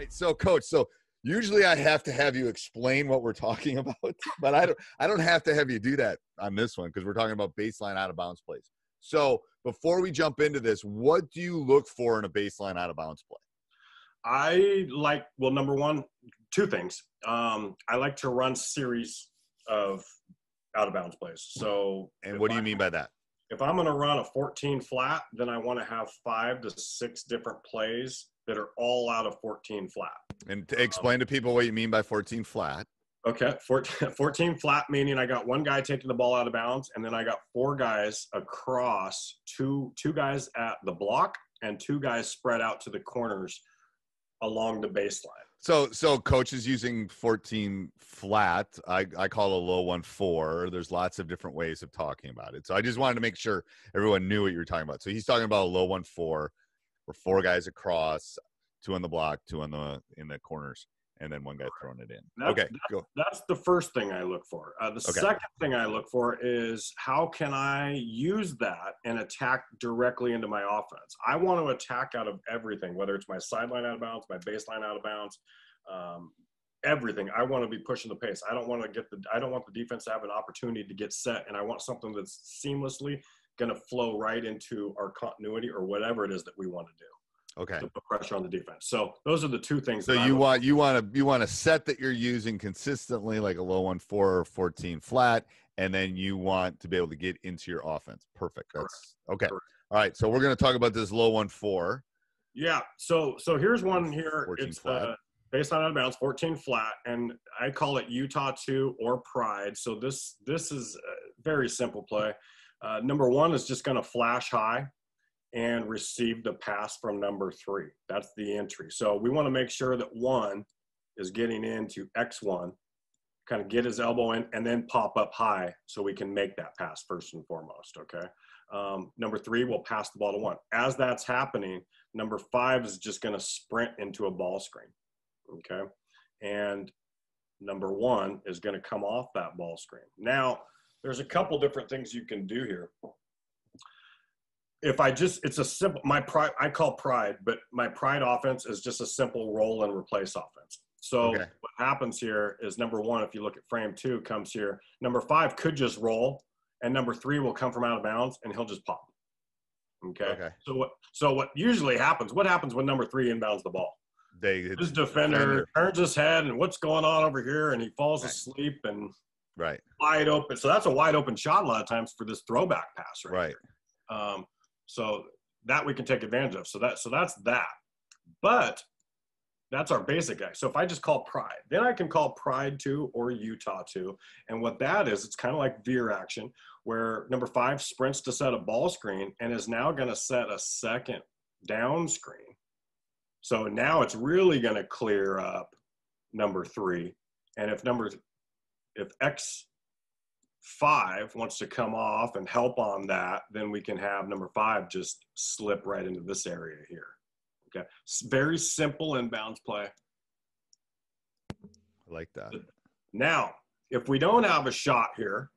right. So coach, so usually I have to have you explain what we're talking about, but I don't have to have you do that on this one because we're talking about baseline out of bounds plays. So before we jump into this, what do you look for in a baseline out of bounds play? I like, well, number one, two things. I like to run series of out of bounds plays. So, and what do you mean by that? If I'm going to run a 14 flat, then I want to have 5 to 6 different plays that are all out of 14 flat. And to explain to people what you mean by 14 flat. Okay, 14 flat, meaning I got one guy taking the ball out of bounds, and then I got 4 guys across, two guys at the block, and 2 guys spread out to the corners along the baseline. So coach is using 14 flat. I call a low 1-4. There's lots of different ways of talking about it. So I just wanted to make sure everyone knew what you were talking about. So he's talking about a low 1-4, where 4 guys across, 2 on the block, 2 in the corners, and then 1 guy throwing it in. Go. That's the first thing I look for. Second thing I look for is how can I use that and attack directly into my offense? I want to attack out of everything, whether it's my sideline out of bounds, my baseline out of bounds, everything. I want to be pushing the pace. I don't want the defense to have an opportunity to get set, and I want something that's seamlessly going to flow right into our continuity or whatever it is that we want to do. Okay. To put pressure on the defense. So those are the 2 things. So you want a set that you're using consistently, like a low 1-4 or 14 flat, and then you want to be able to get into your offense. Perfect. That's okay. Correct. All right. So we're going to talk about this low 1-4. Yeah. So here's one here. It's flat. Baseline out of bounds, 14 flat, and I call it Utah 2 or Pride. So this is a very simple play. Number 1 is just going to flash high and receive the pass from number 3. That's the entry. So we want to make sure that 1 is getting into X1, kind of get his elbow in, and then pop up high so we can make that pass first and foremost, okay? Number 3 will pass the ball to 1. As that's happening, number 5 is just going to sprint into a ball screen, okay? And number 1 is going to come off that ball screen. Now, there's a couple different things you can do here. It's a simple, I call pride, but my pride offense is just a simple roll and replace offense. So What happens here is number 1, if you look at frame 2 comes here, number 5 could just roll, and number 3 will come from out of bounds and he'll just pop. Okay. So what usually happens, what happens when number 3 inbounds the ball? His defender turns his head and what's going on over here, and he falls asleep and wide open. So that's a wide open shot a lot of times for this throwback pass, right? Here. So that we can take advantage of. So that's that. But that's our basic guy. So if I just call Pride, then I can call Pride 2 or Utah 2. And what that is, it's kind of like veer action, where number 5 sprints to set a ball screen and is now going to set a second down screen. So now it's really going to clear up number 3. And if X5 wants to come off and help on that, then we can have number 5 just slip right into this area here. Okay. Very simple inbounds play. I like that. Now, if we don't have a shot here,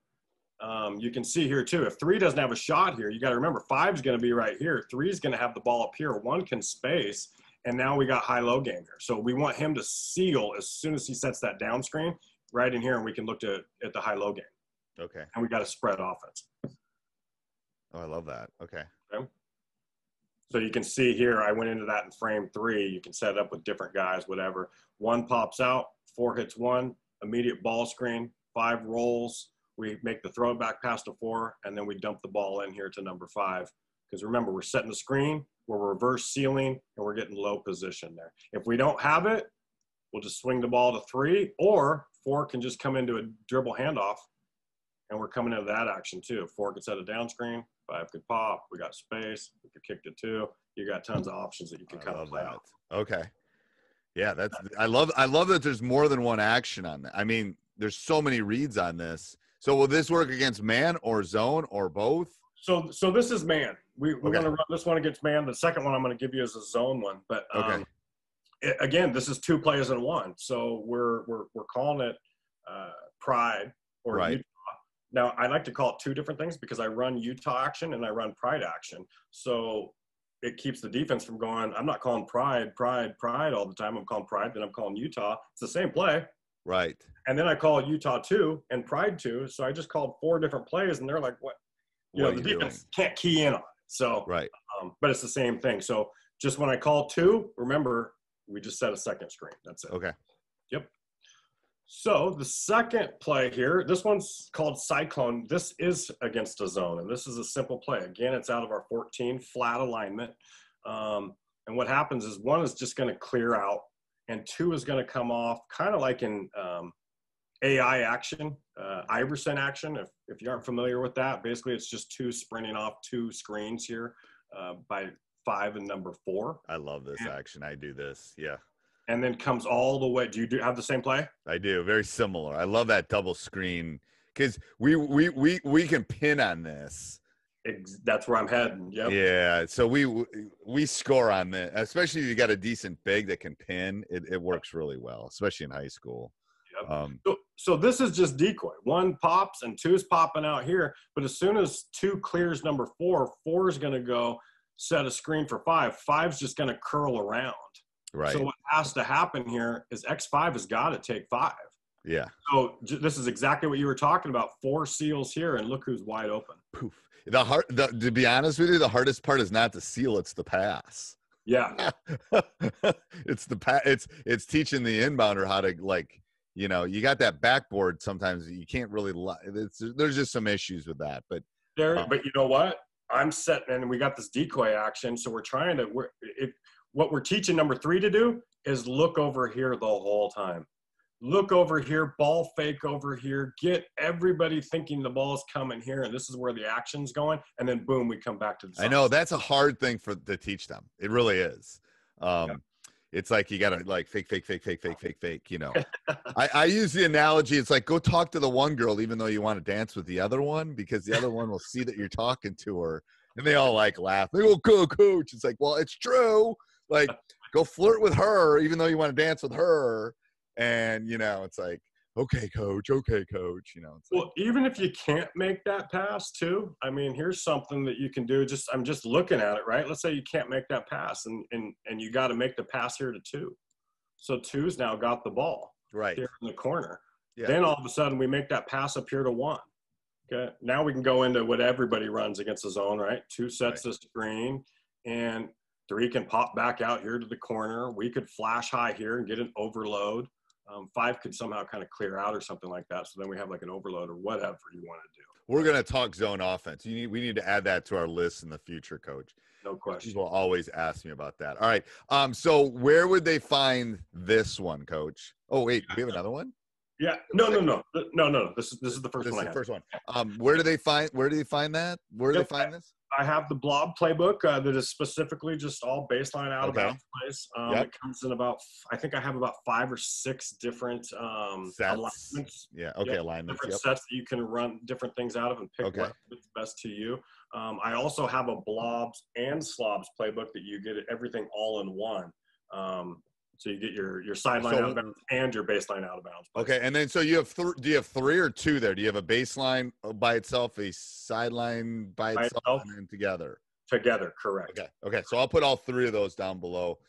you can see here too, if 3 doesn't have a shot here, you got to remember 5 is going to be right here. 3 is going to have the ball up here. 1 can space. And now we got high-low game here. So we want him to seal as soon as he sets that down screen right in here, and we can look at the high-low game. Okay. And we got a spread offense. Oh, I love that. Okay. So you can see here, I went into that in frame 3. You can set it up with different guys, whatever. 1 pops out, 4 hits 1, immediate ball screen, 5 rolls. We make the throw back pass to 4, and then we dump the ball in here to number 5. Because remember, we're setting the screen, we're reverse sealing, and we're getting low position there. If we don't have it, we'll just swing the ball to 3, or 4 can just come into a dribble handoff, and we're coming into that action too. 4 could set a down screen, 5 could pop, we got space, we could kick to 2. You got tons of options that you can kind of play out. Okay. Yeah, I love that there's more than one action on that. I mean, there's so many reads on this. So will this work against man or zone or both? So this is man. We want to run this one against man. The second one I'm going to give you is a zone one. But again, this is 2 plays in 1. So we're calling it Pride or Utah. Now I like to call it 2 different things because I run Utah action and I run Pride action. So it keeps the defense from going, I'm not calling pride all the time. I'm calling pride, then I'm calling Utah. It's the same play. Right. And then I call Utah 2 and pride 2. So I just called 4 different plays, and they're like, what? The defense can't key in on it. So, right. But it's the same thing. So just when I call 2, remember, we just set a second screen. That's it. Okay. Yep. So the second play here, this one's called Cyclone. This is against a zone, and this is a simple play. Again, it's out of our 14 flat alignment. And what happens is 1 is just going to clear out, and 2 is going to come off, kind of like in AI action, Iverson action. If you aren't familiar with that, basically it's just 2 sprinting off 2 screens here by 5 and number 4. I love this action. I do this. Yeah. And then comes all the way. Do you have the same play? I do. Very similar. I love that double screen because we can pin on this. That's where I'm heading. Yep. Yeah. So we score on this, especially if you got a decent big that can pin. It works really well, especially in high school. Yep. So this is just decoy. 1 pops and 2 is popping out here. But as soon as 2 clears number 4, 4 is going to go set a screen for 5. 5's just going to curl around. Right. So what has to happen here is X5 has got to take 5. Yeah. So this is exactly what you were talking about. 4 seals here, and look who's wide open. Poof. To be honest with you, the hardest part is not the seal; it's the pass. Yeah. It's the pass. It's teaching the inbounder how to, like, you got that backboard. Sometimes you can't really. There's just some issues with that, but but you know what? I'm setting, and we got this decoy action, so we're trying to. What we're teaching number 3 to do is look over here the whole time. Look over here, ball fake over here, get everybody thinking the ball is coming here, and this is where the action's going, and then boom, we come back to the side. I know that's a hard thing to teach them. It really is. It's like you gotta like fake. I use the analogy. It's like, go talk to the one girl even though you want to dance with the other one, because the other one will see that you're talking to her, and they all like laugh. They go, "Go, coach." It's like, well, it's true. Like, go flirt with her even though you want to dance with her. And, it's like, okay, coach. It's well, even if you can't make that pass too, I mean, here's something that you can do. I'm just looking at it, right? Let's say you can't make that pass and you got to make the pass here to 2. So 2's now got the ball right here in the corner. Yeah. Then all of a sudden we make that pass up here to 1. Okay. Now we can go into what everybody runs against the zone, right? 2 sets the screen, and 3 can pop back out here to the corner. We could flash high here and get an overload. 5 could somehow kind of clear out or something like that. So then we have like an overload or whatever you want to do. We're going to talk zone offense. We need to add that to our list in the future, coach. No question. People always ask me about that. All right. So where would they find this one, coach? Oh, wait, we have another one? Yeah. No. This is the first one. This is the first one. Where do they find that? Where do they find this? I have the BLOB playbook that is specifically just all baseline out of bounds plays. It comes in I think I have about 5 or 6 different alignments. Yeah. Okay. Alignments. Different sets that you can run different things out of and pick what's best to you. I also have a BLOBs and SLOBs playbook that you get everything all in one. So you get your sideline out of bounds and your baseline out of bounds. Okay, and then so you have do you have 3 or 2 there? Do you have a baseline by itself, a sideline by itself, and then together? Together, correct. Okay. So I'll put all 3 of those down below,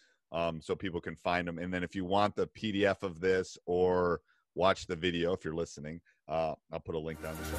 so people can find them. And then if you want the PDF of this or watch the video, if you're listening, I'll put a link down the show.